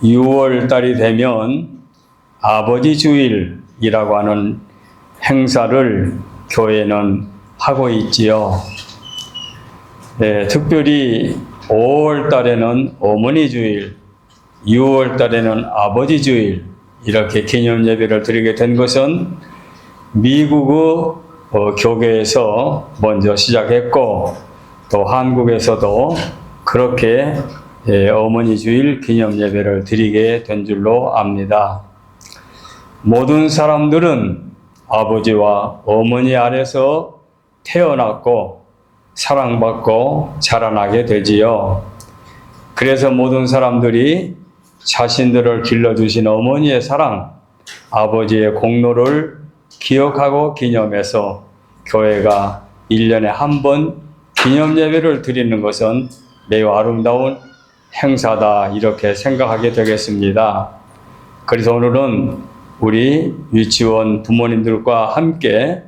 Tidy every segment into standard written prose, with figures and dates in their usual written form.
6월 달이 되면 아버지 주일이라고 하는 행사를 교회는 하고 있지요. 특별히 5월 달에는 어머니 주일, 6월 달에는 아버지 주일 이렇게 기념 예배를 드리게 된 것은 미국의 교회에서 먼저 시작했고 또 한국에서도 그렇게 어머니 주일 기념 예배를 드리게 된 줄로 압니다. 모든 사람들은 아버지와 어머니 아래서 태어났고 사랑받고 자라나게 되지요. 그래서 모든 사람들이 자신들을 길러주신 어머니의 사랑, 아버지의 공로를 기억하고 기념해서 교회가 1년에 한 번 기념 예배를 드리는 것은 매우 아름다운 행사다 이렇게 생각하게 되겠습니다. 그래서 오늘은 우리 유치원 부모님들과 함께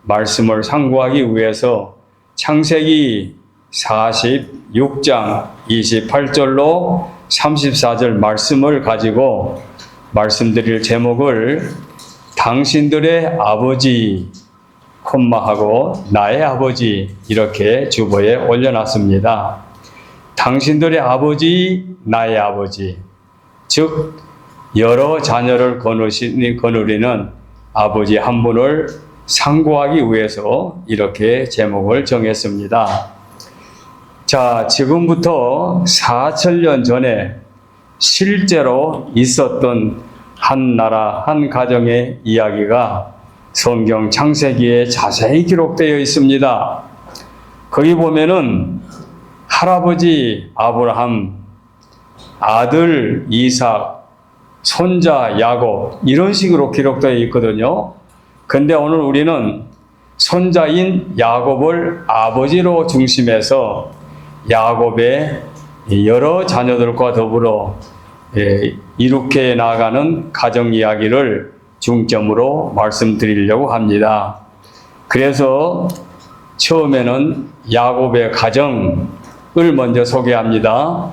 말씀을 상고하기 위해서 창세기 46장 28절로 34절 말씀을 가지고 말씀드릴 제목을 당신들의 아버지 콤마하고 나의 아버지 이렇게 주보에 올려놨습니다. 당신들의 아버지 나의 아버지, 즉 여러 자녀를 거느리는 아버지 한 분을 상고하기 위해서 이렇게 제목을 정했습니다. 자, 지금부터 4,000년 전에 실제로 있었던 한 나라, 한 가정의 이야기가 성경 창세기에 자세히 기록되어 있습니다. 거기 보면은 할아버지 아브라함, 아들 이삭, 손자 야곱 이런 식으로 기록되어 있거든요. 근데 오늘 우리는 손자인 야곱을 아버지로 중심해서 야곱의 여러 자녀들과 더불어 이룩해 나가는 가정 이야기를 중점으로 말씀드리려고 합니다. 그래서 처음에는 야곱의 가정을 먼저 소개합니다.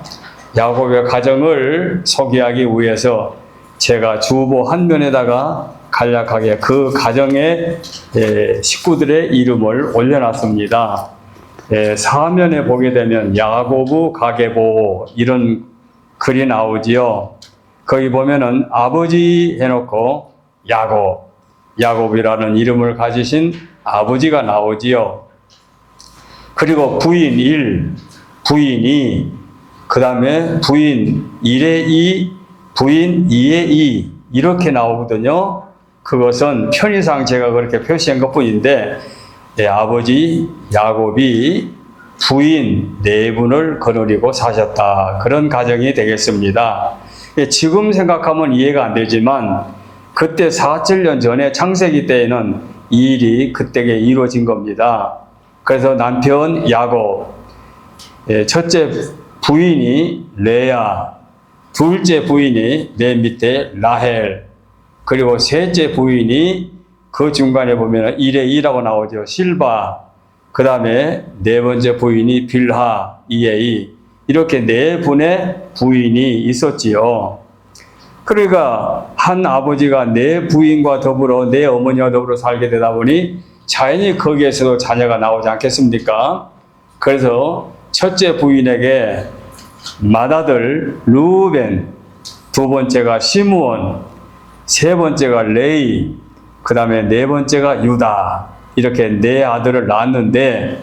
야곱의 가정을 소개하기 위해서 제가 주보 한 면에다가 간략하게 그 가정의 식구들의 이름을 올려놨습니다. 사면에 보게 되면 야고보, 가게보 이런 글이 나오지요. 거기 보면은 아버지 해놓고 야곱이라는 이름을 가지신 아버지가 나오지요. 그리고 부인 1, 부인 2, 그 다음에 부인 1의 2, 부인 2의 2 이렇게 나오거든요. 그것은 편의상 제가 그렇게 표시한 것뿐인데 아버지 야곱이 부인 4분을 거느리고 사셨다. 그런 가정이 되겠습니다. 지금 생각하면 이해가 안 되지만 그때 4,000년 전에 창세기 때에는 이 일이 그때에 이루어진 겁니다. 그래서 남편 야곱, 첫째 부인이 레아, 둘째 부인이 맨 밑에 라헬, 그리고 셋째 부인이 그 중간에 보면 1의 2라고 나오죠. 실바, 그 다음에 네 번째 부인이 빌하, 2의 2. 이렇게 4분의 부인이 있었지요. 그러니까 한 아버지가 4부인과 더불어 4어머니와 더불어 살게 되다 보니 자연히 거기에서도 자녀가 나오지 않겠습니까? 그래서 첫째 부인에게 맏아들 루벤, 두 번째가 시므온, 세 번째가 레이, 그 다음에 네 번째가 유다 이렇게 4아들을 낳았는데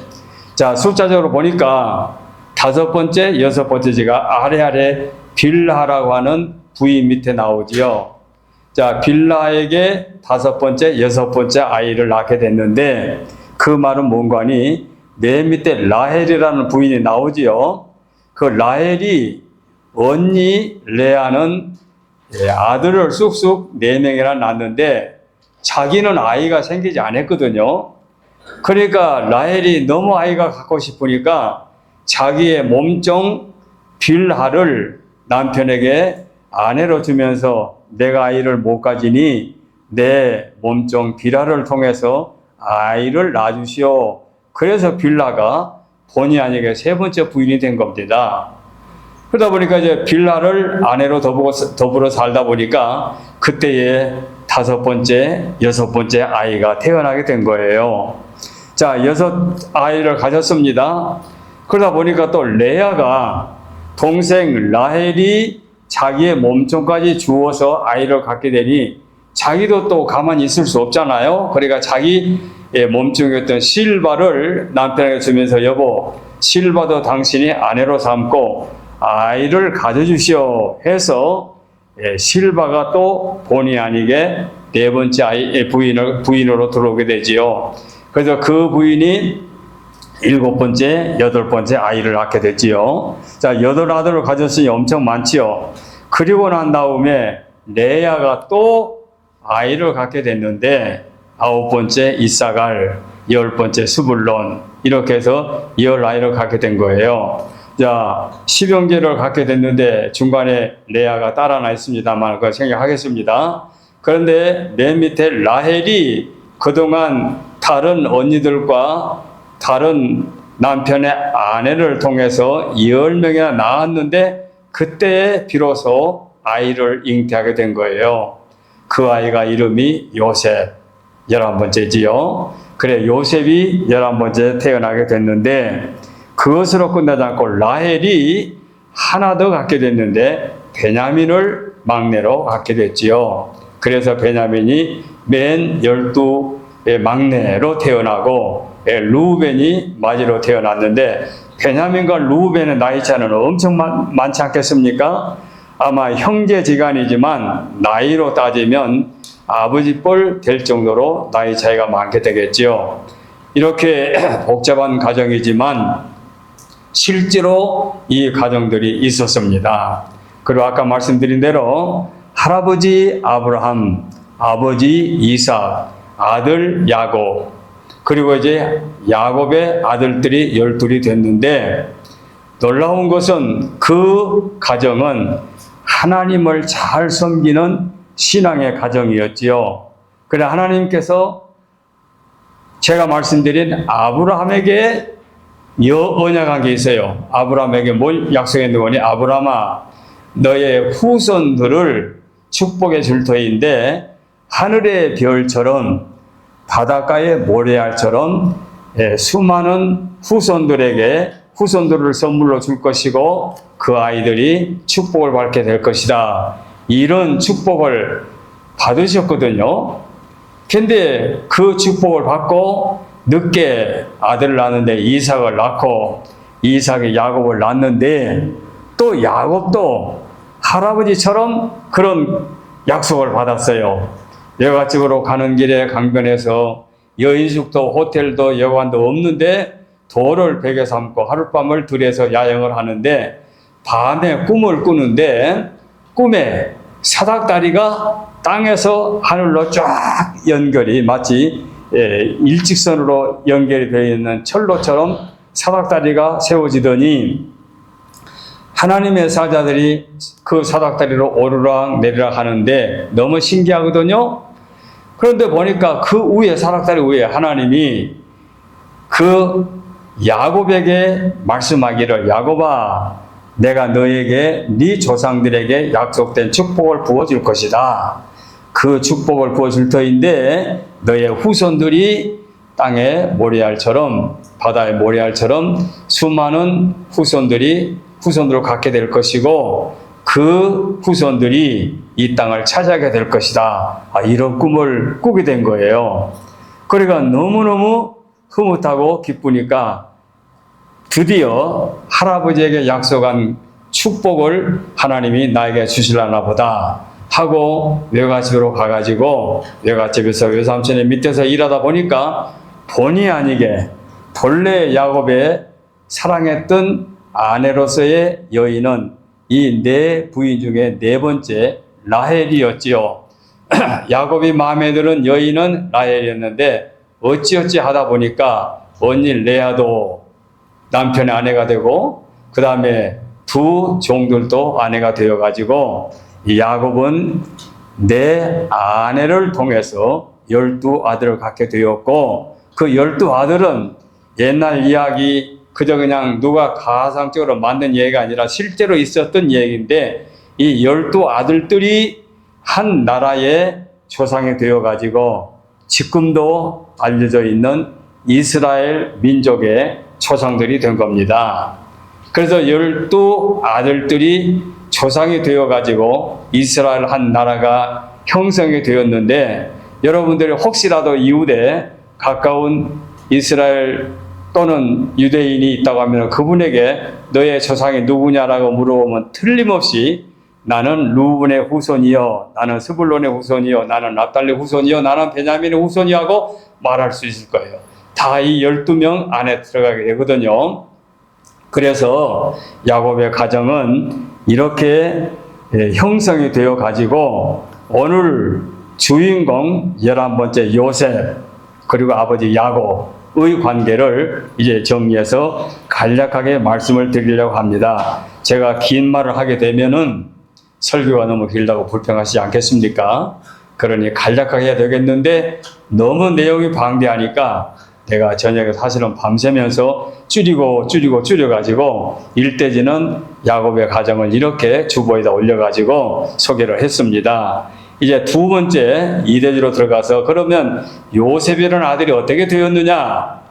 자 숫자적으로 보니까 5번째, 6번째가 아래 빌하라고 하는 부인 밑에 나오지요. 자 빌하에게 5번째, 6번째 아이를 낳게 됐는데 그 말은 뭔가니 맨 밑에 라헬이라는 부인이 나오지요. 그 라헬이 언니 레아는 아들을 쑥쑥 4명이나 낳았는데 자기는 아이가 생기지 않았거든요. 그러니까 라헬이 너무 아이가 갖고 싶으니까 자기의 몸종 빌하를 남편에게 아내로 주면서 내가 아이를 못 가지니 내 몸종 빌하를 통해서 아이를 낳아주시오. 그래서 빌하가 본의 아니게 3번째 부인이 된 겁니다. 그러다 보니까 이제 빌라를 아내로 더불어 살다 보니까 그때에 5번째, 6번째 아이가 태어나게 된 거예요. 자, 6아이를 가졌습니다. 그러다 보니까 또 레아가 동생 라헬이 자기의 몸종까지 주어서 아이를 갖게 되니 자기도 또 가만히 있을 수 없잖아요. 그러니까 자기의 몸종이었던 실바를 남편에게 주면서 여보, 실바도 당신이 아내로 삼고 아이를 가져주시오 해서 실바가 또 본의 아니게 4번째 아이 부인으로 들어오게 되지요. 그래서 그 부인이 7번째, 8번째 아이를 낳게 됐지요. 자, 8아들을 가졌으니 엄청 많지요. 그리고 난 다음에 레아가 또 아이를 갖게 됐는데 9번째 이사갈, 10번째 스불론 이렇게 해서 10아이를 갖게 된 거예요. 자, 10형제를 갖게 됐는데 중간에 레아가 따라나 있습니다만 그거 생략하겠습니다. 그런데 맨 밑에 라헬이 그동안 다른 언니들과 다른 남편의 아내를 통해서 10명이나 낳았는데 그때에 비로소 아이를 잉태하게 된 거예요. 그 아이가 이름이 요셉, 11번째지요. 그래, 요셉이 11번째 태어나게 됐는데 그것으로 끝나지 않고 라헬이 하나 더 갖게 됐는데 베냐민을 막내로 갖게 됐지요. 그래서 베냐민이 맨 12의 막내로 태어나고 루벤이 마지로 태어났는데 베냐민과 루벤의 나이 차는 엄청 많지 않겠습니까? 아마 형제지간이지만 나이로 따지면 아버지 뻘 될 정도로 나이 차이가 많게 되겠지요. 이렇게 복잡한 가정이지만 실제로 이 가정들이 있었습니다. 그리고 아까 말씀드린 대로 할아버지 아브라함, 아버지 이삭, 아들 야곱, 그리고 이제 야곱의 아들들이 12이 됐는데 놀라운 것은 그 가정은 하나님을 잘 섬기는 신앙의 가정이었지요. 그래 하나님께서 제가 말씀드린 아브라함에게 언약한 게 있어요. 아브라함에게 뭘 약속했는 거니? 아브라함아, 너의 후손들을 축복해 줄 터인데 하늘의 별처럼 바닷가의 모래알처럼 수많은 후손들을 선물로 줄 것이고 그 아이들이 축복을 받게 될 것이다. 이런 축복을 받으셨거든요. 근데 그 축복을 받고 늦게 아들을 낳았는데 이삭을 낳고 이삭이 야곱을 낳았는데 또 야곱도 할아버지처럼 그런 약속을 받았어요. 여갓집으로 가는 길에 강변에서 여인숙도 호텔도 여관도 없는데 돌을 베개 삼고 하룻밤을 들여서 야영을 하는데 밤에 꿈을 꾸는데 꿈에 사닥다리가 땅에서 하늘로 쫙 연결이 마치 일직선으로 연결이 되어 있는 철로처럼 사닥다리가 세워지더니 하나님의 사자들이 그 사닥다리로 오르락 내리락 하는데 너무 신기하거든요. 그런데 보니까 그 위에 사닥다리 위에 하나님이 그 야곱에게 말씀하기를 야곱아 내가 너에게 네 조상들에게 약속된 축복을 부어줄 것이다. 그 축복을 부어줄 터인데 너의 후손들이 땅의 모래알처럼 바다의 모래알처럼 수많은 후손들을 갖게 될 것이고 그 후손들이 이 땅을 차지하게 될 것이다. 이런 꿈을 꾸게 된 거예요. 그러니까 너무너무 흐뭇하고 기쁘니까 드디어 할아버지에게 약속한 축복을 하나님이 나에게 주시려나 보다 하고 외갓집으로 가가지고 외갓집에서 외삼촌의 밑에서 일하다 보니까 본의 아니게 본래 야곱의 사랑했던 아내로서의 여인은 이 4부인 중에 4번째 라헬이었지요. 야곱이 마음에 드는 여인은 라헬이었는데 어찌어찌 하다 보니까 언니 레아도 남편의 아내가 되고 그 다음에 2 종들도 아내가 되어가지고 야곱은 내 아내를 통해서 12아들을 갖게 되었고 그 12아들은 옛날 이야기 그저 그냥 누가 가상적으로 만든 얘기가 아니라 실제로 있었던 얘기인데, 이 12아들들이 한 나라의 조상이 되어가지고 지금도 알려져 있는 이스라엘 민족의 조상들이 된 겁니다. 그래서 12아들들이 조상이 되어가지고 이스라엘 한 나라가 형성이 되었는데, 여러분들이 혹시라도 이웃에 가까운 이스라엘 또는 유대인이 있다고 하면 그분에게 너의 조상이 누구냐라고 물어보면 틀림없이 나는 루븐의 후손이요, 나는 스불론의 후손이요, 나는 납달리 후손이요, 나는 베냐민의 후손이요 하고 말할 수 있을 거예요. 다 이 12명 안에 들어가게 되거든요. 그래서 야곱의 가정은 이렇게 형성이 되어 가지고 오늘 주인공 11번째 요셉 그리고 아버지 야곱의 관계를 이제 정리해서 간략하게 말씀을 드리려고 합니다. 제가 긴 말을 하게 되면은 설교가 너무 길다고 불평하시지 않겠습니까? 그러니 간략하게 해야 되겠는데 너무 내용이 방대하니까 내가 저녁에 사실은 밤새면서 줄여가지고 일대지는 야곱의 가정을 이렇게 주보에다 올려가지고 소개를 했습니다. 이제 두 번째 이대지로 들어가서 그러면 요셉이라는 아들이 어떻게 되었느냐?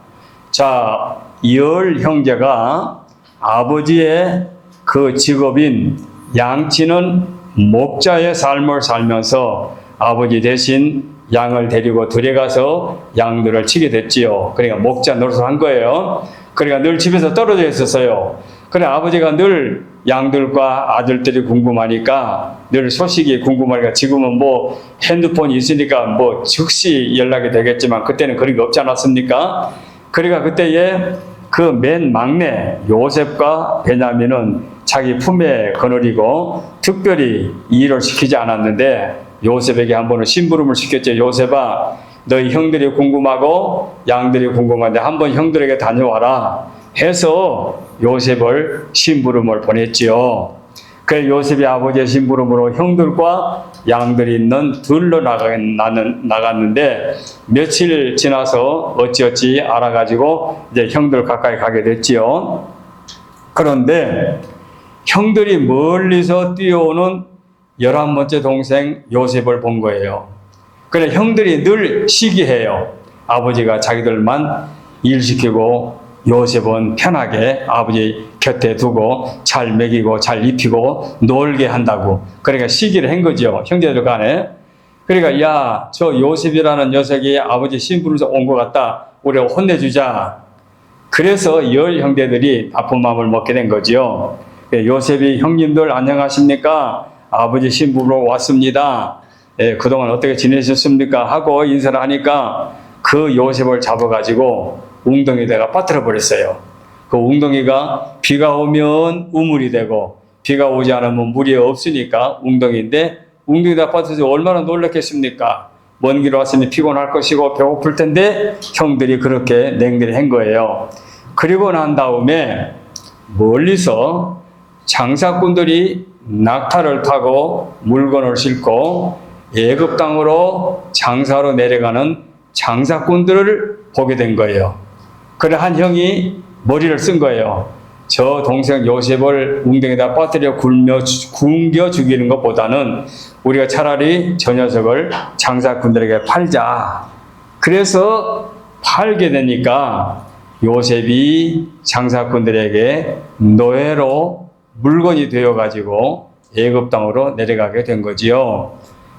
자, 10형제가 아버지의 그 직업인 양치는 목자의 삶을 살면서 아버지 대신 양을 데리고 들어가서 양들을 치게 됐지요. 그러니까 목자 노릇을 한 거예요. 그러니까 늘 집에서 떨어져 있었어요. 그래 아버지가 늘 양들과 아들들이 궁금하니까 늘 소식이 궁금하니까 지금은 뭐 핸드폰이 있으니까 뭐 즉시 연락이 되겠지만 그때는 그런 게 없지 않았습니까? 그러니까 그때에 그 맨 막내 요셉과 베냐민은 자기 품에 거느리고 특별히 일을 시키지 않았는데 요셉에게 한 번은 심부름을 시켰죠. 요셉아, 너희 형들이 궁금하고 양들이 궁금한데 한번 형들에게 다녀와라 해서 요셉을 심부름을 보냈지요. 그 요셉이 아버지의 심부름으로 형들과 양들이 있는 들로 나갔는데 며칠 지나서 어찌어찌 알아가지고 이제 형들 가까이 가게 됐지요. 그런데 형들이 멀리서 뛰어오는 11번째 동생 요셉을 본 거예요. 그래 형들이 늘 시기해요. 아버지가 자기들만 일시키고 요셉은 편하게 아버지 곁에 두고 잘 먹이고 잘 입히고 놀게 한다고. 그러니까 시기를 한 거죠. 형제들 간에. 그러니까 야, 저 요셉이라는 녀석이 아버지 심부름에서 온 것 같다. 우리가 혼내주자. 그래서 10형제들이 나쁜 마음을 먹게 된 거죠. 요셉이 형님들 안녕하십니까? 아버지 심부름으로 왔습니다. 그동안 어떻게 지내셨습니까? 하고 인사를 하니까 그 요셉을 잡아가지고 웅덩이에다가 빠뜨려 버렸어요. 그 웅덩이가 비가 오면 우물이 되고 비가 오지 않으면 물이 없으니까 웅덩이인데 웅덩이에다 빠뜨려서 얼마나 놀랐겠습니까? 먼 길 왔으니 피곤할 것이고 배고플 텐데 형들이 그렇게 냉들이 한 거예요. 그리고 난 다음에 멀리서 장사꾼들이 낙타를 타고 물건을 싣고 애굽 땅으로 장사로 내려가는 장사꾼들을 보게 된 거예요. 그래 한 형이 머리를 쓴 거예요. 저 동생 요셉을 웅덩이에다 빠뜨려 굶겨 죽이는 것보다는 우리가 차라리 저 녀석을 장사꾼들에게 팔자. 그래서 팔게 되니까 요셉이 장사꾼들에게 노예로 물건이 되어가지고 애굽 땅으로 내려가게 된 거지요.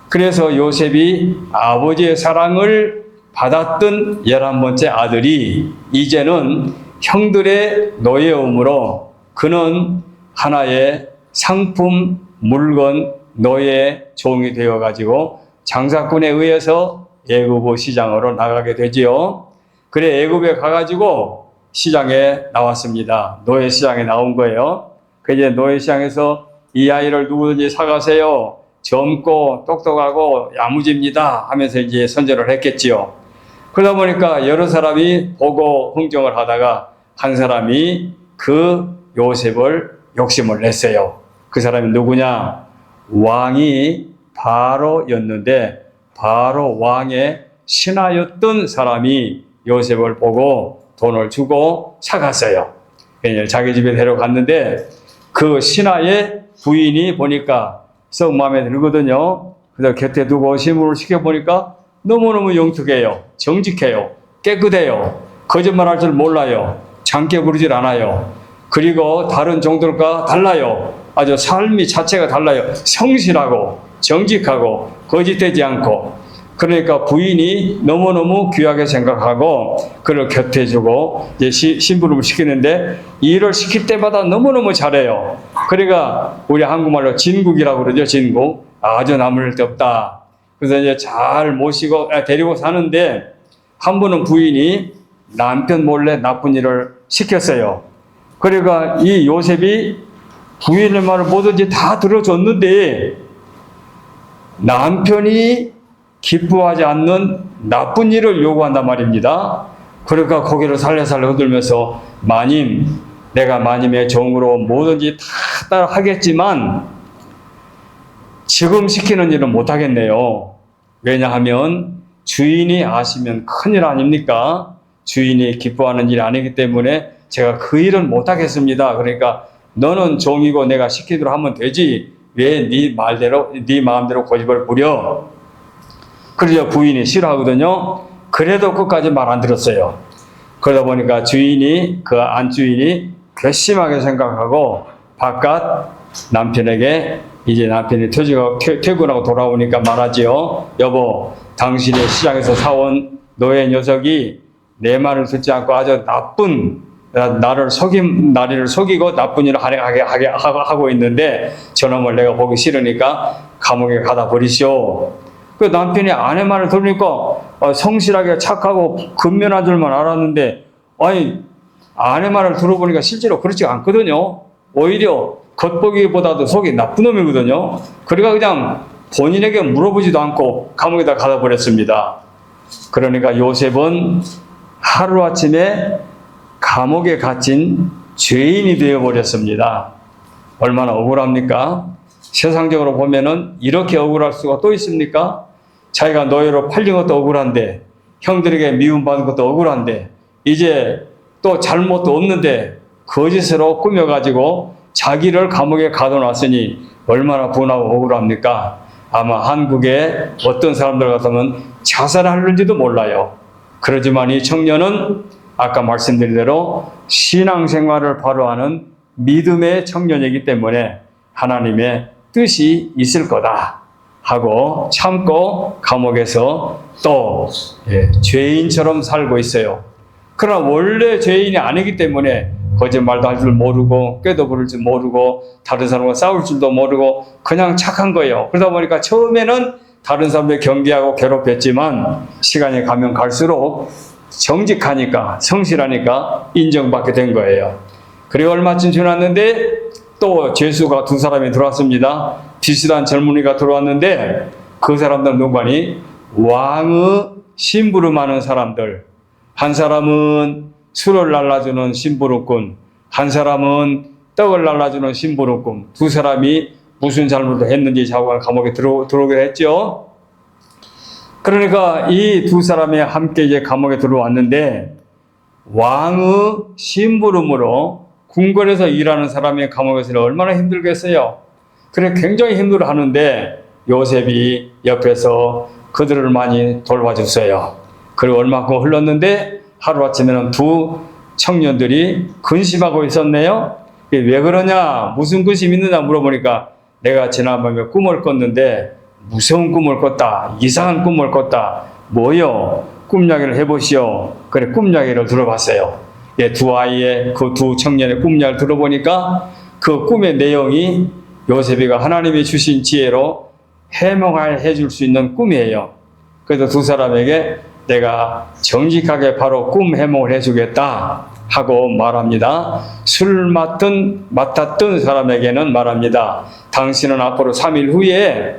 그래서 요셉이 아버지의 사랑을 받았던 11번째 아들이 이제는 형들의 노예음으로 그는 하나의 상품, 물건, 노예 종이 되어가지고 장사꾼에 의해서 애굽 시장으로 나가게 되지요. 그래 애굽에 가가지고 시장에 나왔습니다. 노예 시장에 나온 거예요. 그 이제 노예 시장에서 이 아이를 누구든지 사가세요. 젊고 똑똑하고 야무집니다 하면서 이제 선전을 했겠지요. 그러다 보니까 여러 사람이 보고 흥정을 하다가 한 사람이 그 요셉을 욕심을 냈어요. 그 사람이 누구냐? 왕이 바로였는데 바로 왕의 신하였던 사람이 요셉을 보고 돈을 주고 사갔어요. 자기 집에 데려갔는데 그 신하의 부인이 보니까 썩 마음에 들거든요. 그래서 곁에 두고 시무를 시켜보니까 너무너무 영특해요. 정직해요. 깨끗해요. 거짓말할 줄 몰라요. 장깨 부르질 않아요. 그리고 다른 종들과 달라요. 아주 삶이 자체가 달라요. 성실하고 정직하고 거짓되지 않고. 그러니까 부인이 너무너무 귀하게 생각하고 그를 곁에 주고 이제 심부름을 시키는데 일을 시킬 때마다 너무너무 잘해요. 그러니까 우리 한국말로 진국이라고 그러죠. 진국. 아주 남을 데 없다. 그래서 이제 잘 모시고 데리고 사는데 한 번은 부인이 남편 몰래 나쁜 일을 시켰어요. 그러니까 이 요셉이 부인의 말을 뭐든지 다 들어줬는데 남편이 기뻐하지 않는 나쁜 일을 요구한단 말입니다. 그러니까 고개를 살래살래 흔들면서 마님, 내가 마님의 종으로 뭐든지 다 따라 하겠지만 지금 시키는 일은 못하겠네요. 왜냐하면 주인이 아시면 큰일 아닙니까? 주인이 기뻐하는 일이 아니기 때문에 제가 그 일은 못하겠습니다. 그러니까 너는 종이고 내가 시키도록 하면 되지 왜 네 말대로 네 마음대로 고집을 부려? 그래서 부인이 싫어하거든요. 그래도 끝까지 말 안 들었어요. 그러다 보니까 주인이 그 안주인이 괘씸하게 생각하고 바깥 남편에게 이제 남편이 퇴근하고 돌아오니까 말하지요. 여보, 당신이 시장에서 사온 노예 녀석이 내 말을 듣지 않고 아주 나쁜 나리를 속이고 나쁜 일을 하고 있는데 저놈을 내가 보기 싫으니까 감옥에 가다 버리시오. 그 남편이 아내 말을 들으니까 성실하게 착하고 근면한 줄만 알았는데 아니 아내 말을 들어보니까 실제로 그렇지 않거든요. 오히려 겉보기보다도 속이 나쁜 놈이거든요. 그러니까 그냥 본인에게 물어보지도 않고 감옥에다 가다 버렸습니다. 그러니까 요셉은 하루아침에 감옥에 갇힌 죄인이 되어버렸습니다. 얼마나 억울합니까? 세상적으로 보면은 이렇게 억울할 수가 또 있습니까? 자기가 노예로 팔린 것도 억울한데 형들에게 미움받은 것도 억울한데 이제 또 잘못도 없는데 거짓으로 꾸며가지고 자기를 감옥에 가둬놨으니 얼마나 분하고 억울합니까? 아마 한국에 어떤 사람들 같으면 자살하는지도 몰라요. 그러지만 이 청년은 아까 말씀드린 대로 신앙생활을 바로 하는 믿음의 청년이기 때문에 하나님의 뜻이 있을 거다 하고 참고 감옥에서 또 죄인처럼 살고 있어요. 그러나 원래 죄인이 아니기 때문에 거짓말도 할 줄 모르고 꾀도 부를 줄 모르고 다른 사람과 싸울 줄도 모르고 그냥 착한 거예요. 그러다 보니까 처음에는 다른 사람들 경계하고 괴롭혔지만 시간이 가면 갈수록 정직하니까 성실하니까 인정받게 된 거예요. 그리고 얼마쯤 지났는데 또 죄수가 두 사람이 들어왔습니다. 비슷한 젊은이가 들어왔는데 그 사람들은 누구니? 왕의 심부름하는 사람들. 한 사람은 술을 날라주는 심부름꾼, 한 사람은 떡을 날라주는 심부름꾼. 두 사람이 무슨 잘못을 했는지 자고 감옥에 들어오게 했죠. 그러니까 이 두 사람이 함께 이제 감옥에 들어왔는데 왕의 심부름으로 궁궐에서 일하는 사람이 감옥에서는 얼마나 힘들겠어요. 그래 굉장히 힘들어 하는데 요셉이 옆에서 그들을 많이 돌봐줬어요. 그리고 얼마큼 흘렀는데 하루아침에는 두 청년들이 근심하고 있었네요. 왜 그러냐? 무슨 근심이 있느냐 물어보니까 내가 지난밤에 꿈을 꿨는데 무서운 꿈을 꿨다. 이상한 꿈을 꿨다. 뭐요? 꿈 이야기를 해보시오. 그래 꿈 이야기를 들어봤어요. 두 아이의 그 두 청년의 꿈 이야기를 들어보니까 그 꿈의 내용이 요셉이가 하나님이 주신 지혜로 해몽해 줄 수 있는 꿈이에요. 그래서 두 사람에게 내가 정직하게 바로 꿈 해몽을 해주겠다 하고 말합니다. 술 맡았던 사람에게는 말합니다. 당신은 앞으로 3일 후에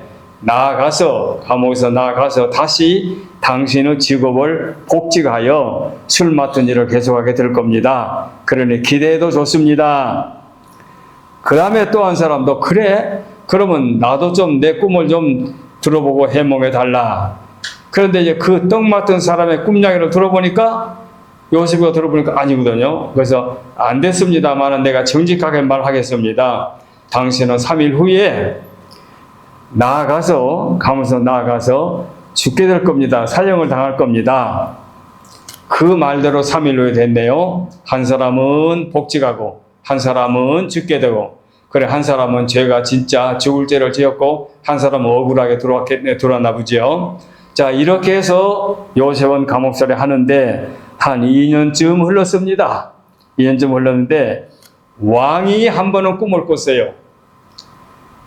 감옥에서 나아가서 다시 당신의 직업을 복직하여 술 맡은 일을 계속하게 될 겁니다. 그러니 기대해도 좋습니다. 그 다음에 또 한 사람도 그래? 그러면 나도 좀 내 꿈을 좀 들어보고 해몽해 달라. 그런데 이제 그 떡 맡은 사람의 꿈 이야기를 들어보니까 요셉이가 들어보니까 아니거든요. 그래서 안 됐습니다만 내가 정직하게 말하겠습니다. 당신은 3일 후에 가면서 나아가서 죽게 될 겁니다. 사형을 당할 겁니다. 그 말대로 3일 후에 됐네요. 한 사람은 복직하고 한 사람은 죽게 되고, 그래 한 사람은 죄가 진짜 죽을 죄를 지었고 한 사람은 억울하게 들어왔나 보죠. 자, 이렇게 해서 요셉은 감옥살이 하는데 한 2년쯤 흘렀습니다. 2년쯤 흘렀는데 왕이 한 번은 꿈을 꿨어요.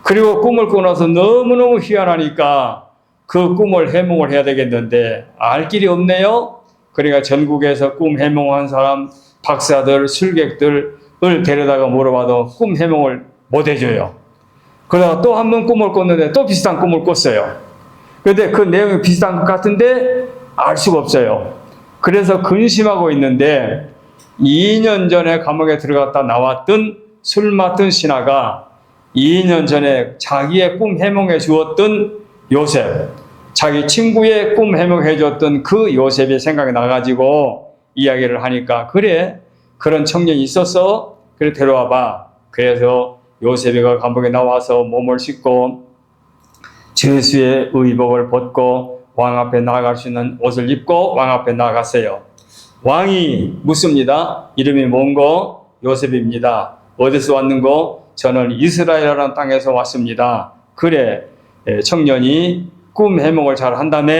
그리고 꿈을 꾸고 나서 너무너무 희한하니까 그 꿈을 해몽을 해야 되겠는데 알 길이 없네요. 그러니까 전국에서 꿈 해몽한 사람, 박사들, 술객들을 데려다가 물어봐도 꿈 해몽을 못 해줘요. 그러다가 또 한 번 꿈을 꿨는데 또 비슷한 꿈을 꿨어요. 그런데 그 내용이 비슷한 것 같은데 알 수가 없어요. 그래서 근심하고 있는데 2년 전에 감옥에 들어갔다 나왔던 술 맡은 신하가 2년 전에 자기의 꿈 해몽해 주었던 요셉, 자기 친구의 꿈 해몽해 주었던 그 요셉이 생각이 나가지고 이야기를 하니까, 그래 그런 청년이 있었어? 그래 데려와 봐. 그래서 요셉이가 감옥에 나와서 몸을 씻고 죄수의 의복을 벗고 왕 앞에 나아갈 수 있는 옷을 입고 왕 앞에 나아갔어요. 왕이 묻습니다. 이름이 뭔고? 요셉입니다. 어디서 왔는고? 저는 이스라엘이라는 땅에서 왔습니다. 그래, 청년이 꿈 해몽을 잘 한다며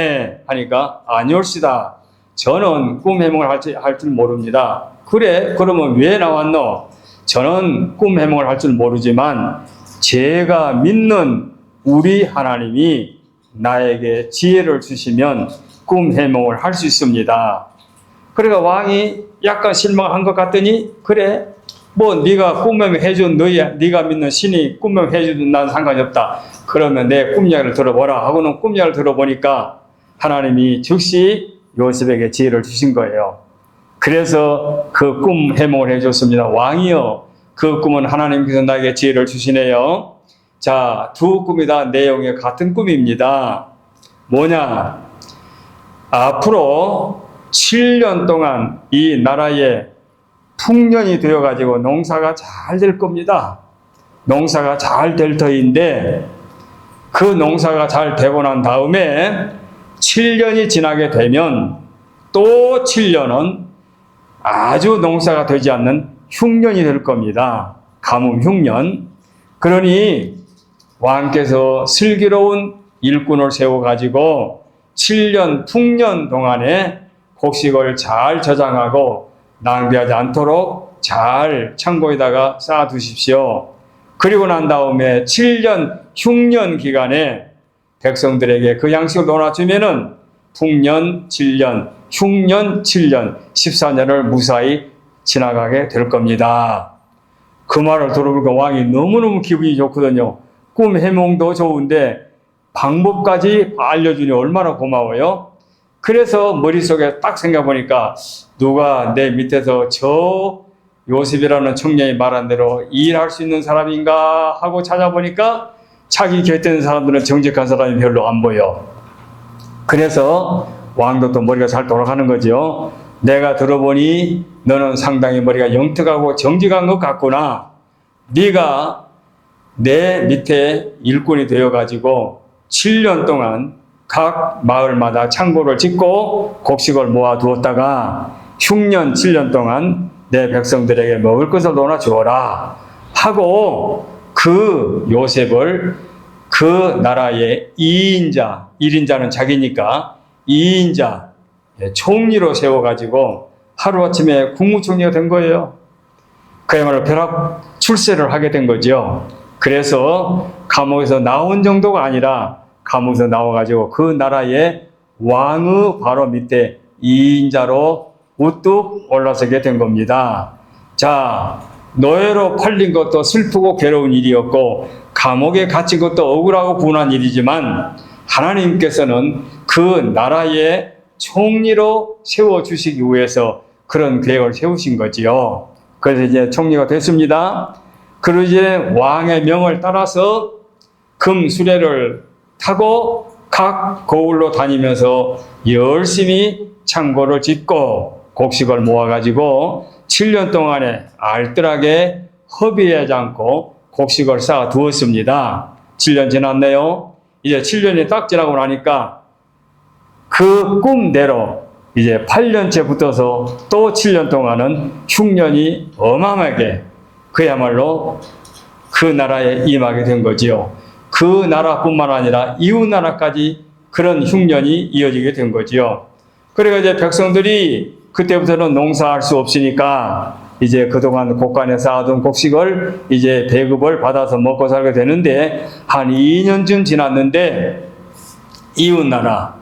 하니까 아니올시다. 저는 꿈 해몽을 할 줄 모릅니다. 그래, 그러면 왜 나왔노? 저는 꿈 해몽을 할 줄 모르지만 제가 믿는 우리 하나님이 나에게 지혜를 주시면 꿈 해몽을 할 수 있습니다. 그러니까 왕이 약간 실망한 것 같더니, 그래 뭐 네가 꿈 해몽 해준 네가 믿는 신이 꿈 해몽 해주든 난 상관이 없다. 그러면 내 꿈 이야기를 들어보라 하고는 꿈 이야기를 들어보니까 하나님이 즉시 요셉에게 지혜를 주신 거예요. 그래서 그 꿈 해몽을 해줬습니다. 왕이여, 그 꿈은 하나님께서 나에게 지혜를 주시네요. 자, 두 꿈이 다 내용이 같은 꿈입니다. 뭐냐? 앞으로 7년 동안 이 나라에 풍년이 되어가지고 농사가 잘 될 겁니다. 농사가 잘 될 터인데 그 농사가 잘 되고 난 다음에 7년이 지나게 되면 또 7년은 아주 농사가 되지 않는 흉년이 될 겁니다. 가뭄 흉년. 그러니 왕께서 슬기로운 일꾼을 세워가지고 7년 풍년 동안에 곡식을 잘 저장하고 낭비하지 않도록 잘 창고에다가 쌓아두십시오. 그리고 난 다음에 7년 흉년 기간에 백성들에게 그 양식을 나눠주면은 풍년 7년, 흉년 7년, 14년을 무사히 지나가게 될 겁니다. 그 말을 들어보니까 왕이 너무너무 기분이 좋거든요. 꿈 해몽도 좋은데 방법까지 알려주니 얼마나 고마워요. 그래서 머릿속에 딱 생각해보니까 누가 내 밑에서 저 요셉이라는 청년이 말한 대로 일할 수 있는 사람인가 하고 찾아보니까 자기 곁에 있는 사람들은 정직한 사람이 별로 안 보여. 그래서 왕도 또 머리가 잘 돌아가는 거죠. 내가 들어보니 너는 상당히 머리가 영특하고 정직한 것 같구나. 네가 내 밑에 일꾼이 되어가지고 7년 동안 각 마을마다 창고를 짓고 곡식을 모아두었다가 흉년 7년 동안 내 백성들에게 먹을 것을 놓아주어라 하고 그 요셉을 그 나라의 2인자, 1인자는 자기니까 2인자 총리로 세워가지고 하루아침에 국무총리가 된 거예요. 그야말로 벼락 출세를 하게 된 거죠. 그래서 감옥에서 나온 정도가 아니라 감옥에서 나와가지고 그 나라의 왕의 바로 밑에 2인자로 우뚝 올라서게 된 겁니다. 자, 노예로 팔린 것도 슬프고 괴로운 일이었고 감옥에 갇힌 것도 억울하고 분한 일이지만 하나님께서는 그 나라의 총리로 세워주시기 위해서 그런 계획을 세우신 거지요. 그래서 이제 총리가 됐습니다. 그리고 이제 왕의 명을 따라서 금 수레를 타고 각 거울로 다니면서 열심히 창고를 짓고 곡식을 모아가지고 7년 동안에 알뜰하게 허비하지 않고 곡식을 쌓아 두었습니다. 7년 지났네요. 이제 7년이 딱 지나고 나니까 그 꿈대로 이제 8년째 붙어서 또 7년 동안은 흉년이 어마어마하게 그야말로 그 나라에 임하게 된 거지요. 그 나라뿐만 아니라 이웃 나라까지 그런 흉년이 이어지게 된 거지요. 그래서 이제 백성들이 그때부터는 농사할 수 없으니까 이제 그동안 곳간에 쌓아둔 곡식을 이제 배급을 받아서 먹고 살게 되는데 한 2년쯤 지났는데 이웃 나라,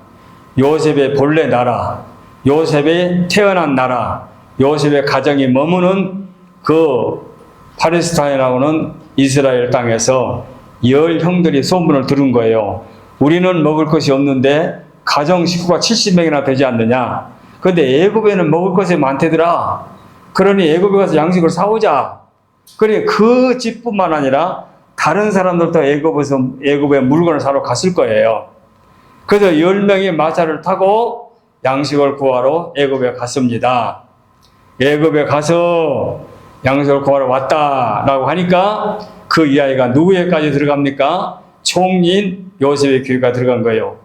요셉의 본래 나라, 요셉의 태어난 나라, 요셉의 가정이 머무는 그 팔레스타인하고는 이스라엘 땅에서 10 형들이 소문을 들은 거예요. 우리는 먹을 것이 없는데 가정 식구가 70명이나 되지 않느냐. 근데 애굽에는 먹을 것이 많대더라. 그러니 애굽에 가서 양식을 사오자. 그러니 그 집뿐만 아니라 다른 사람들도 애굽에 물건을 사러 갔을 거예요. 그래서 10명이 마차를 타고 양식을 구하러 애굽에 갔습니다. 애굽에 가서 양식을 구하러 왔다라고 하니까 그 이야기가 누구에까지 들어갑니까? 총리인 요셉의 귀가 들어간 거예요.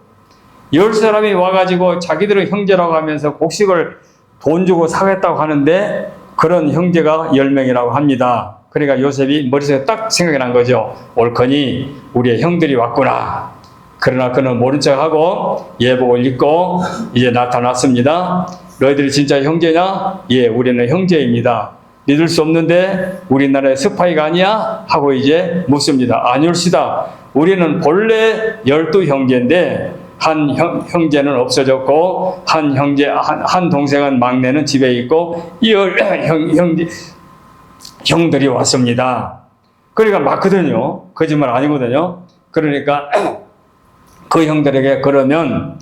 10사람이 와가지고 자기들은 형제라고 하면서 곡식을 돈 주고 사겠다고 하는데 그런 형제가 10명이라고 합니다. 그러니까 요셉이 머릿속에 딱 생각이 난 거죠. 옳거니 우리의 형들이 왔구나. 그러나 그는 모른 척하고 예복을 입고 이제 나타났습니다. 너희들이 진짜 형제냐? 예, 우리는 형제입니다. 믿을 수 없는데 우리나라의 스파이가 아니야? 하고 이제 묻습니다. 아니올시다. 우리는 본래 12형제인데 한 형제는 없어졌고 한 동생은 막내는 집에 있고 10 형들이 왔습니다. 그러니까 맞거든요. 거짓말 아니거든요. 그러니까 그 형들에게 그러면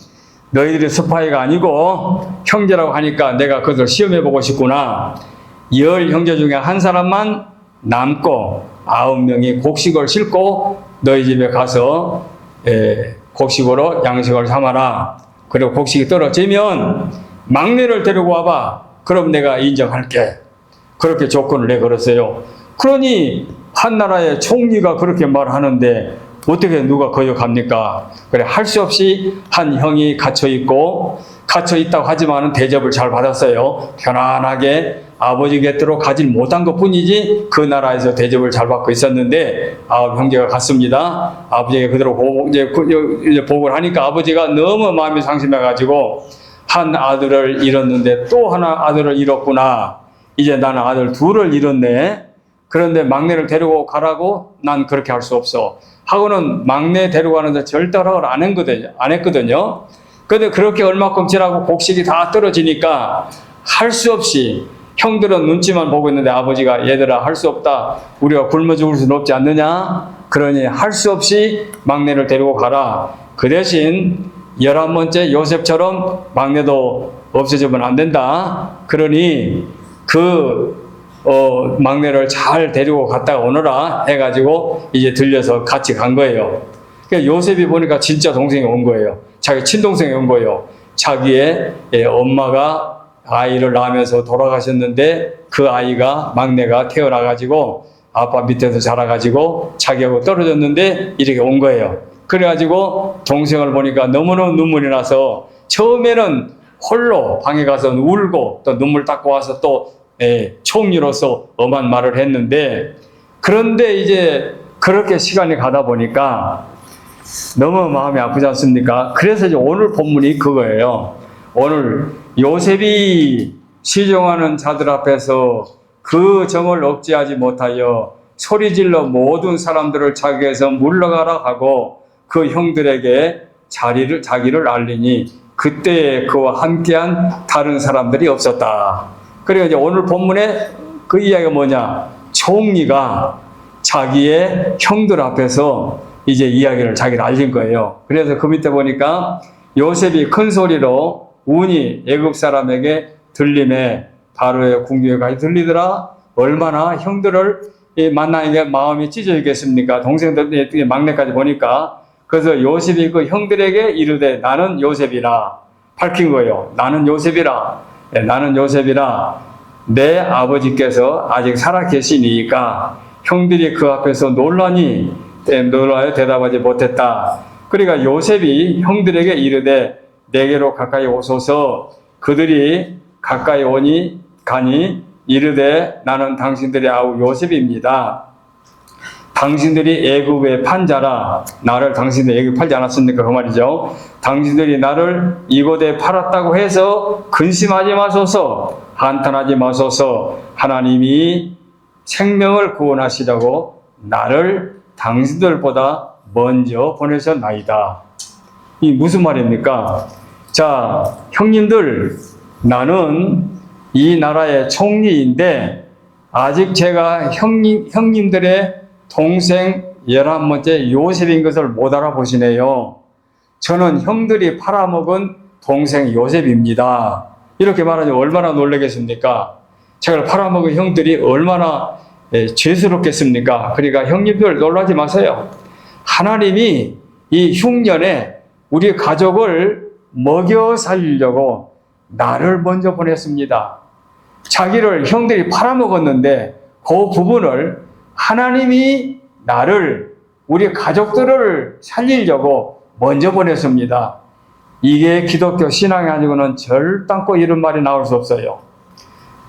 너희들이 스파이가 아니고 형제라고 하니까 내가 그것을 시험해보고 싶구나. 10 형제 중에 한 사람만 남고 9명이 곡식을 싣고 너희 집에 가서 곡식으로 양식을 삼아라. 그리고 곡식이 떨어지면 막내를 데리고 와봐. 그럼 내가 인정할게. 그렇게 조건을 내걸었어요. 그러니 한 나라의 총리가 그렇게 말하는데 어떻게 누가 거역합니까? 그래, 할 수 없이 한 형이 갇혀있다고 하지만 대접을 잘 받았어요. 편안하게 아버지 곁으로 가지 못한 것 뿐이지 그 나라에서 대접을 잘 받고 있었는데 9 형제가 갔습니다. 아버지에게 그대로 보고를 하니까 아버지가 너무 마음이 상심해가지고 한 아들을 잃었는데 또 하나 아들을 잃었구나. 이제 나는 아들 2을 잃었네. 그런데 막내를 데리고 가라고? 난 그렇게 할 수 없어. 하고는 막내 데려가는데 절대 허락을 안 했거든요. 그런데 그렇게 얼마큼 지나고 곡식이 다 떨어지니까 할 수 없이 형들은 눈치만 보고 있는데 아버지가 얘들아 할 수 없다. 우리가 굶어 죽을 수는 없지 않느냐. 그러니 할 수 없이 막내를 데리고 가라. 그 대신 11번째 요셉처럼 막내도 없어지면 안 된다. 그러니 막내를 잘 데리고 갔다가 오너라 해가지고 이제 들려서 같이 간 거예요. 그러니까 요셉이 보니까 진짜 동생이 온 거예요. 자기 친동생이 온 거예요. 자기의 엄마가 아이를 낳으면서 돌아가셨는데 그 아이가 막내가 태어나가지고 아빠 밑에서 자라가지고 자기하고 떨어졌는데 이렇게 온 거예요. 그래가지고 동생을 보니까 너무너무 눈물이 나서 처음에는 홀로 방에 가서 울고 또 눈물 닦고 와서 또 총리로서 엄한 말을 했는데 그런데 이제 그렇게 시간이 가다 보니까 너무 마음이 아프지 않습니까? 그래서 이제 오늘 본문이 그거예요. 오늘 요셉이 시종하는 자들 앞에서 그 정을 억제하지 못하여 소리질러 모든 사람들을 자기에서 물러가라 하고 그 형들에게 자기를 알리니 그때 그와 함께한 다른 사람들이 없었다. 그리고 이제 오늘 본문에 그 이야기가 뭐냐? 총리가 자기의 형들 앞에서 이제 이야기를 자기를 알린 거예요. 그래서 그 밑에 보니까 요셉이 큰 소리로 운이 애굽 사람에게 들림에 바로의 궁중에까지 들리더라. 얼마나 형들을 만나니까 마음이 찢어지겠습니까? 동생들 막내까지 보니까. 그래서 요셉이 그 형들에게 이르되 나는 요셉이라 밝힌 거예요. 나는 요셉이라. 나는 요셉이라 내 아버지께서 아직 살아 계시니까 형들이 그 앞에서 놀라여 대답하지 못했다. 그러니까 요셉이 형들에게 이르되 내게로 가까이 오소서. 그들이 가까이 가니 이르되 나는 당신들의 아우 요셉입니다. 당신들이 애굽에 판 자라. 나를 당신들이 애굽에 팔지 않았습니까? 그 말이죠. 당신들이 나를 이곳에 팔았다고 해서 근심하지 마소서. 한탄하지 마소서. 하나님이 생명을 구원하시려고 나를 당신들보다 먼저 보내셨나이다. 이 무슨 말입니까? 자, 형님들, 나는 이 나라의 총리인데 아직 제가 형님들의 동생 11번째 요셉인 것을 못 알아보시네요. 저는 형들이 팔아먹은 동생 요셉입니다. 이렇게 말하니 얼마나 놀라겠습니까? 제가 팔아먹은 형들이 얼마나 죄스럽겠습니까? 그러니까 형님들 놀라지 마세요. 하나님이 이 흉년에 우리 가족을 먹여 살리려고 나를 먼저 보냈습니다. 자기를 형들이 팔아먹었는데 그 부분을 하나님이 나를, 우리 가족들을 살리려고 먼저 보냈습니다. 이게 기독교 신앙이 아니고는 절단코 이런 말이 나올 수 없어요.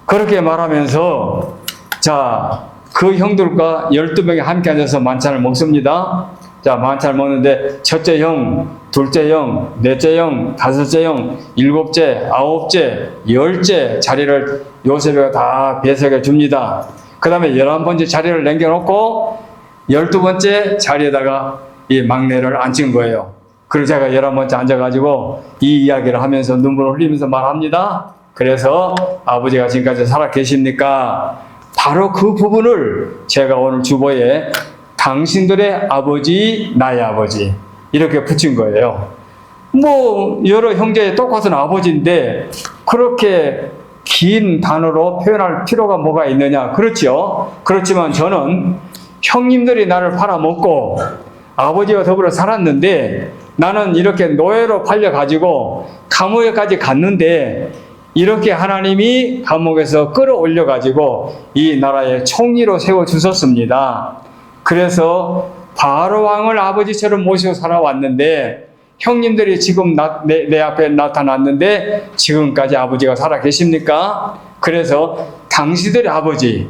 그렇게 말하면서 자, 그 형들과 12명이 함께 앉아서 만찬을 먹습니다. 자, 만찬을 먹는데 첫째 형, 둘째 형, 넷째 형, 다섯째 형, 일곱째, 아홉째, 열째 자리를 요셉이가 다 배석해 줍니다. 그 다음에 11번째 자리를 남겨놓고 12번째 자리에다가 이 막내를 앉힌 거예요. 그래서 제가 11번째 앉아가지고 이 이야기를 하면서 눈물을 흘리면서 말합니다. 그래서 아버지가 지금까지 살아 계십니까? 바로 그 부분을 제가 오늘 주보에 당신들의 아버지, 나의 아버지 이렇게 붙인 거예요. 뭐 여러 형제의 똑같은 아버지인데 그렇게 긴 단어로 표현할 필요가 뭐가 있느냐? 그렇죠. 그렇지만 저는 형님들이 나를 팔아먹고 아버지와 더불어 살았는데 나는 이렇게 노예로 팔려가지고 감옥에까지 갔는데 이렇게 하나님이 감옥에서 끌어올려가지고 이 나라의 총리로 세워주셨습니다. 그래서 바로 왕을 아버지처럼 모시고 살아왔는데 형님들이 지금 내 앞에 나타났는데 지금까지 아버지가 살아 계십니까? 그래서 당신들의 아버지,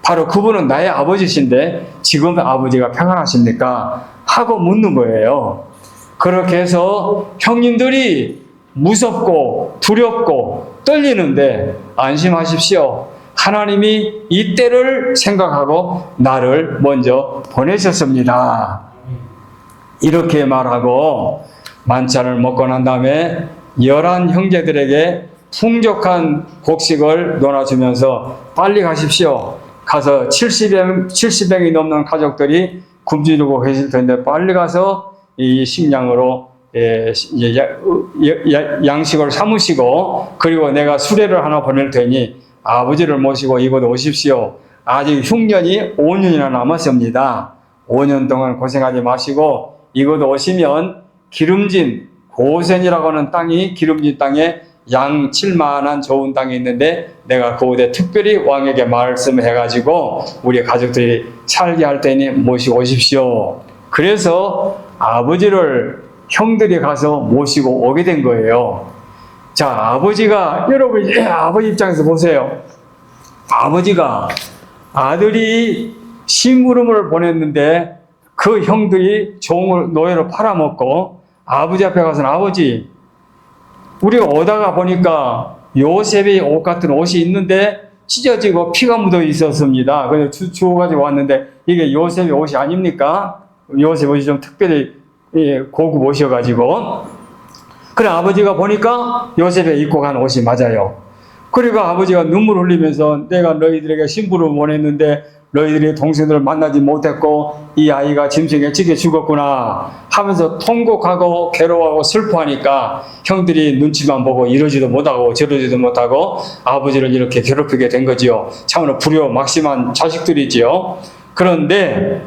바로 그분은 나의 아버지신데 지금 아버지가 평안하십니까? 하고 묻는 거예요. 그렇게 해서 형님들이 무섭고 두렵고 떨리는데 안심하십시오. 하나님이 이때를 생각하고 나를 먼저 보내셨습니다. 이렇게 말하고 만찬을 먹고 난 다음에 11 형제들에게 풍족한 곡식을 나눠주면서 빨리 가십시오. 가서 70명이 넘는 가족들이 굶주리고 계실 텐데 빨리 가서 이 식량으로 양식을 삼으시고 그리고 내가 수레를 하나 보낼 테니 아버지를 모시고 이곳에 오십시오. 아직 흉년이 5년이나 남았습니다. 5년 동안 고생하지 마시고 이곳에 오시면 기름진 고센이라고 하는 땅이 기름진 땅에 양 7만한 좋은 땅이 있는데 내가 그곳에 특별히 왕에게 말씀해가지고 우리 가족들이 살게 할 테니 모시고 오십시오. 그래서 아버지를 형들이 가서 모시고 오게 된 거예요. 자, 아버지가 여러분 아버지 입장에서 보세요. 아버지가 아들이 심부름을 보냈는데 그 형들이 종을 노예로 팔아먹고 아버지 앞에 가서는 아버지 우리가 오다가 보니까 요셉의 옷 같은 옷이 있는데 찢어지고 피가 묻어 있었습니다. 그래서 주워가지고 왔는데 이게 요셉의 옷이 아닙니까? 요셉 옷이 좀 특별히 고급 옷이어가지고 그래 아버지가 보니까 요셉이 입고 간 옷이 맞아요. 그리고 아버지가 눈물 흘리면서 내가 너희들에게 심부름을 보냈는데 너희들이 동생들을 만나지 못했고 이 아이가 짐승에 찢겨 죽었구나 하면서 통곡하고 괴로워하고 슬퍼하니까 형들이 눈치만 보고 이러지도 못하고 저러지도 못하고 아버지를 이렇게 괴롭히게 된 거지요. 참으로 불효막심한 자식들이지요. 그런데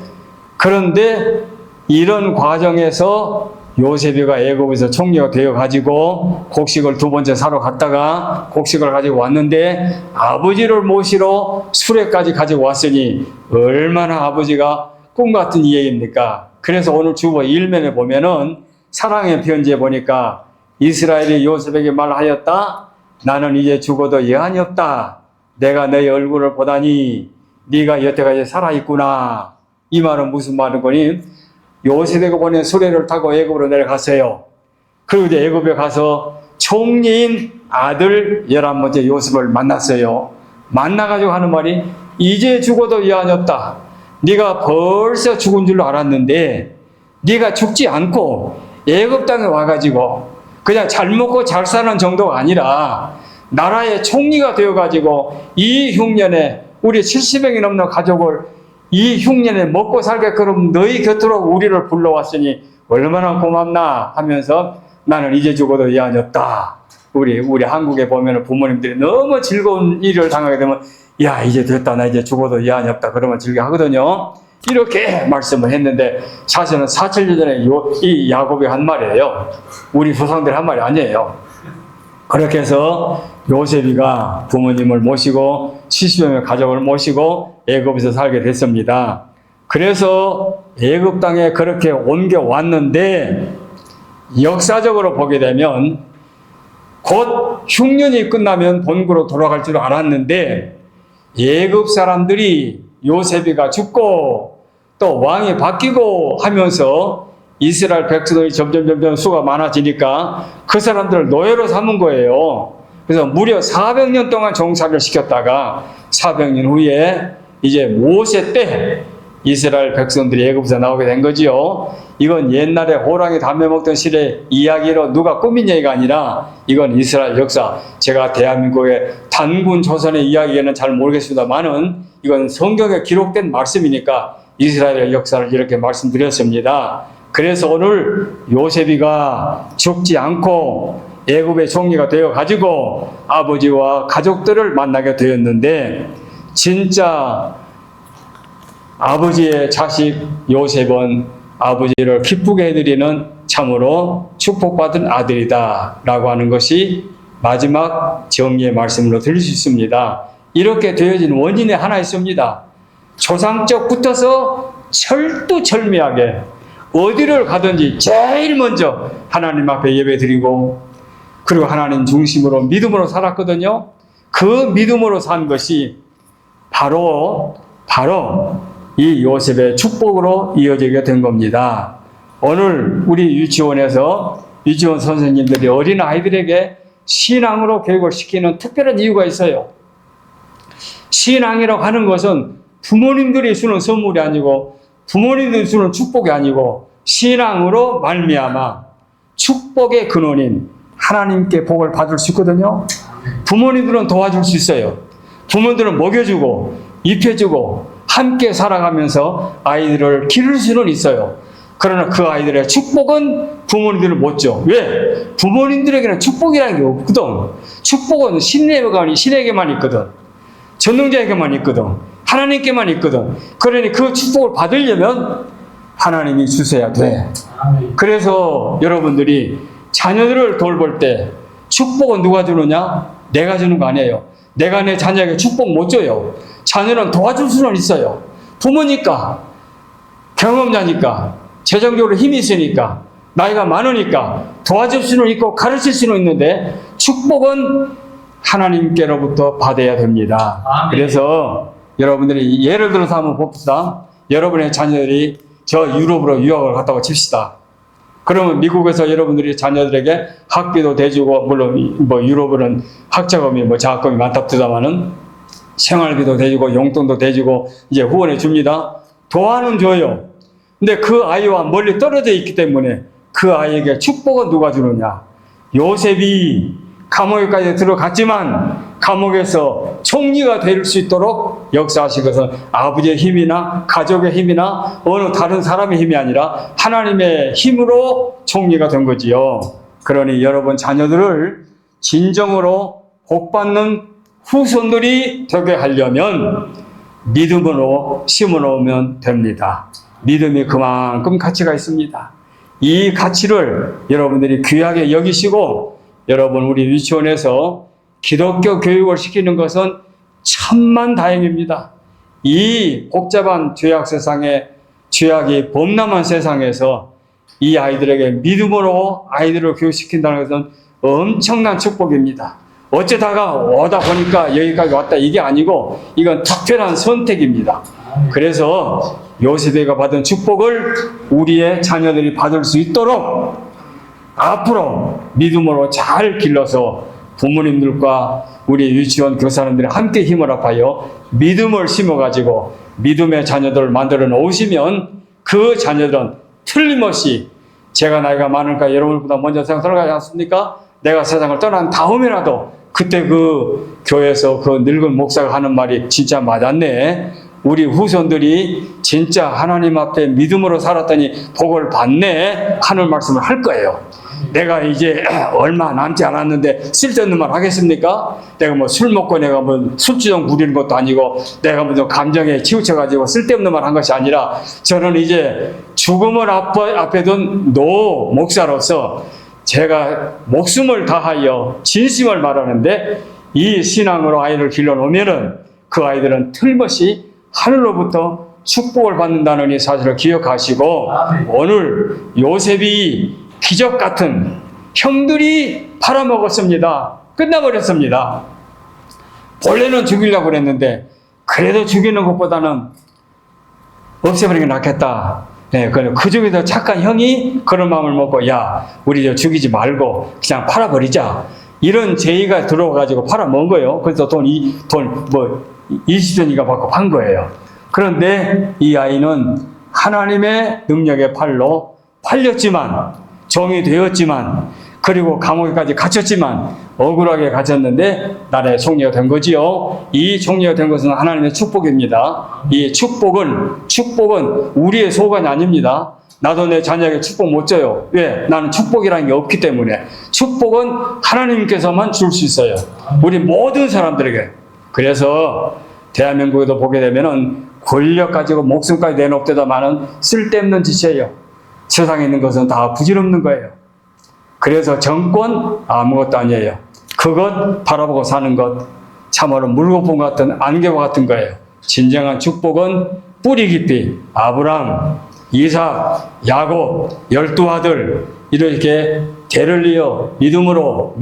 이런 과정에서 요셉이가 애굽에서 총리가 되어 가지고 곡식을 두 번째 사러 갔다가 곡식을 가지고 왔는데 아버지를 모시러 수레까지 가지고 왔으니 얼마나 아버지가 꿈 같은 이야기입니까? 그래서 오늘 주보 1면에 보면은 사랑의 편지에 보니까 이스라엘이 요셉에게 말하였다. 나는 이제 죽어도 여한이 없다. 내가 너의 얼굴을 보다니 네가 여태까지 살아있구나. 이 말은 무슨 말인 거니? 요셉에게 보낸 수레를 타고 애굽으로 내려갔어요. 그리고 이제 애굽에 가서 총리인 아들 11번째 요셉을 만났어요. 만나가지고 하는 말이 이제 죽어도 여한이 없다. 네가 벌써 죽은 줄로 알았는데 네가 죽지 않고 애굽 땅에 와가지고 그냥 잘 먹고 잘 사는 정도가 아니라 나라의 총리가 되어가지고 이 흉년에 우리 70명이 넘는 가족을 이 흉년에 먹고 살게끔 너희 곁으로 우리를 불러왔으니 얼마나 고맙나 하면서 나는 이제 죽어도 여한이 없다. 우리 한국에 보면 부모님들이 너무 즐거운 일을 당하게 되면 야 이제 됐다 나 이제 죽어도 여한이 없다 그러면 즐겨하거든요. 이렇게 말씀을 했는데 사실은 4,7년 전에 이 야곱이 한 말이에요. 우리 조상들이 한 말이 아니에요. 그렇게 해서 요셉이가 부모님을 모시고 70명의 가족을 모시고 애굽에서 살게 됐습니다. 그래서 애굽 땅에 그렇게 옮겨왔는데 역사적으로 보게 되면 곧 흉년이 끝나면 본국으로 돌아갈 줄 알았는데 애굽 사람들이 요셉이가 죽고 또 왕이 바뀌고 하면서 이스라엘 백성들이 점점 수가 많아지니까 그 사람들을 노예로 삼은 거예요. 그래서 무려 400년 동안 종살이를 시켰다가 400년 후에 이제 모세 때 이스라엘 백성들이 애굽에서 나오게 된 거지요. 이건 옛날에 호랑이 담배 먹던 시대 이야기로 누가 꾸민 얘기가 아니라 이건 이스라엘 역사. 제가 대한민국의 단군 조선의 이야기에는 잘 모르겠습니다만은 이건 성경에 기록된 말씀이니까 이스라엘의 역사를 이렇게 말씀드렸습니다. 그래서 오늘 요셉이가 죽지 않고 애굽의 총리가 되어 가지고 아버지와 가족들을 만나게 되었는데 진짜 아버지의 자식 요셉은 아버지를 기쁘게 해드리는 참으로 축복받은 아들이다 라고 하는 것이 마지막 정리의 말씀으로 들릴 수 있습니다. 이렇게 되어진 원인이 하나 있습니다. 조상적부터서 철두철미하게 어디를 가든지 제일 먼저 하나님 앞에 예배드리고 그리고 하나님 중심으로 믿음으로 살았거든요. 그 믿음으로 산 것이 바로 이 요셉의 축복으로 이어지게 된 겁니다. 오늘 우리 유치원에서 유치원 선생님들이 어린 아이들에게 신앙으로 교육을 시키는 특별한 이유가 있어요. 신앙이라고 하는 것은 부모님들이 주는 선물이 아니고 부모님들이 주는 축복이 아니고 신앙으로 말미암아 축복의 근원인 하나님께 복을 받을 수 있거든요. 부모님들은 도와줄 수 있어요. 부모님들은 먹여주고 입혀주고 함께 살아가면서 아이들을 기를 수는 있어요. 그러나 그 아이들의 축복은 부모님들은 못 줘. 왜? 부모님들에게는 축복이라는 게 없거든. 축복은 신에게만 있거든. 전능자에게만 있거든. 하나님께만 있거든. 그러니 그 축복을 받으려면 하나님이 주셔야 돼. 그래서 여러분들이 자녀들을 돌볼 때 축복은 누가 주느냐? 내가 주는 거 아니에요. 내가 내 자녀에게 축복 못 줘요. 자녀는 도와줄 수는 있어요. 부모니까, 경험자니까, 재정적으로 힘이 있으니까, 나이가 많으니까 도와줄 수는 있고 가르칠 수는 있는데 축복은 하나님께로부터 받아야 됩니다. 그래서 여러분들이 예를 들어서 한번 봅시다. 여러분의 자녀들이 저 유럽으로 유학을 갔다고 칩시다. 그러면 미국에서 여러분들이 자녀들에게 학비도 대주고, 물론 뭐 유럽은 학자금이 장학금이 많답니다만은 생활비도 대주고 용돈도 대주고 이제 후원해 줍니다. 도와는 줘요. 근데 그 아이와 멀리 떨어져 있기 때문에 그 아이에게 축복은 누가 주느냐? 요셉이 감옥에까지 들어갔지만 감옥에서 총리가 될 수 있도록 역사하신 것은 아버지의 힘이나 가족의 힘이나 어느 다른 사람의 힘이 아니라 하나님의 힘으로 총리가 된 거지요. 그러니 여러분 자녀들을 진정으로 복받는 후손들이 되게 하려면 믿음으로 심어놓으면 됩니다. 믿음이 그만큼 가치가 있습니다. 이 가치를 여러분들이 귀하게 여기시고 여러분 우리 유치원에서 기독교 교육을 시키는 것은 천만다행입니다. 이 복잡한 죄악 세상에 죄악이 범람한 세상에서 이 아이들에게 믿음으로 아이들을 교육시킨다는 것은 엄청난 축복입니다. 어쩌다가 오다 보니까 여기까지 왔다 이게 아니고 이건 특별한 선택입니다. 그래서 요셉이가 받은 축복을 우리의 자녀들이 받을 수 있도록 앞으로 믿음으로 잘 길러서 부모님들과 우리 유치원 교사님들이 함께 힘을 합하여 믿음을 심어가지고 믿음의 자녀들을 만들어 놓으시면 그 자녀들은 틀림없이 제가 나이가 많으니까 여러분보다 먼저 세상 들어가지 않습니까? 내가 세상을 떠난 다음이라도 그때 그 교회에서 그 늙은 목사가 하는 말이 진짜 맞았네. 우리 후손들이 진짜 하나님 앞에 믿음으로 살았더니 복을 받네 하는 말씀을 할 거예요. 내가 이제 얼마 남지 않았는데 쓸데없는 말 하겠습니까? 내가 뭐 술 먹고 내가 뭐 술주정 부리는 것도 아니고 내가 뭐 감정에 치우쳐가지고 쓸데없는 말 한 것이 아니라 저는 이제 죽음을 앞에 둔 노 목사로서 제가 목숨을 다하여 진심을 말하는데 이 신앙으로 아이를 길러놓으면은 그 아이들은 틀림없이 하늘로부터 축복을 받는다는 이 사실을 기억하시고 오늘 요셉이 기적 같은 형들이 팔아먹었습니다. 끝나버렸습니다. 본래는 죽이려고 그랬는데 그래도 죽이는 것보다는 없애버리는 게 낫겠다. 네, 그 중에서 착한 형이 그런 마음을 먹고 야 우리 저 죽이지 말고 그냥 팔아버리자. 이런 제의가 들어와가지고 팔아먹은 거예요. 그래서 돈 20전이가 받고 판 거예요. 그런데 이 아이는 하나님의 능력의 팔로 팔렸지만 종이 되었지만 그리고 감옥에까지 갇혔지만 억울하게 갇혔는데 나라의 총리가 된 거지요. 이 총리가 된 것은 하나님의 축복입니다. 이 축복은 우리의 소관이 아닙니다. 나도 내 자녀에게 축복 못 줘요. 왜? 나는 축복이라는 게 없기 때문에. 축복은 하나님께서만 줄 수 있어요. 우리 모든 사람들에게. 그래서 대한민국에도 보게 되면은 권력 가지고 목숨까지 내놓대다마는 쓸데없는 짓이에요. 세상에 있는 것은 다 부질없는 거예요. 그래서 정권 아무것도 아니에요. 그것 바라보고 사는 것 참으로 물거품 같은 안개와 같은 거예요. 진정한 축복은 뿌리 깊이 아브람, 이삭, 야곱 12아들 이렇게 대를 이어 믿음으로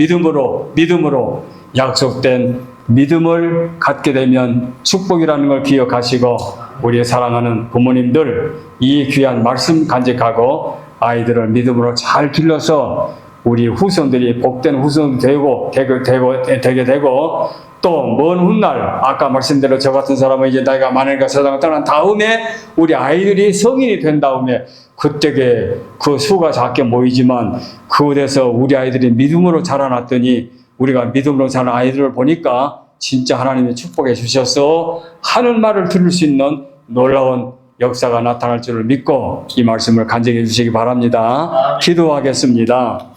약속된 믿음을 갖게 되면 축복이라는 걸 기억하시고 우리의 사랑하는 부모님들 이 귀한 말씀 간직하고 아이들을 믿음으로 잘 길러서 우리 후손들이 복된 후손 되게 되고 또 먼 훗날 아까 말씀대로 저 같은 사람은 이제 나이가 많으니까 세상을 떠난 다음에 우리 아이들이 성인이 된 다음에 그때게 그 수가 작게 모이지만 그곳에서 우리 아이들이 믿음으로 자라났더니 우리가 믿음으로 자란 아이들을 보니까 진짜 하나님이 축복해 주셔서 하는 말을 들을 수 있는 놀라운 역사가 나타날 줄을 믿고 이 말씀을 간직해 주시기 바랍니다. 기도하겠습니다.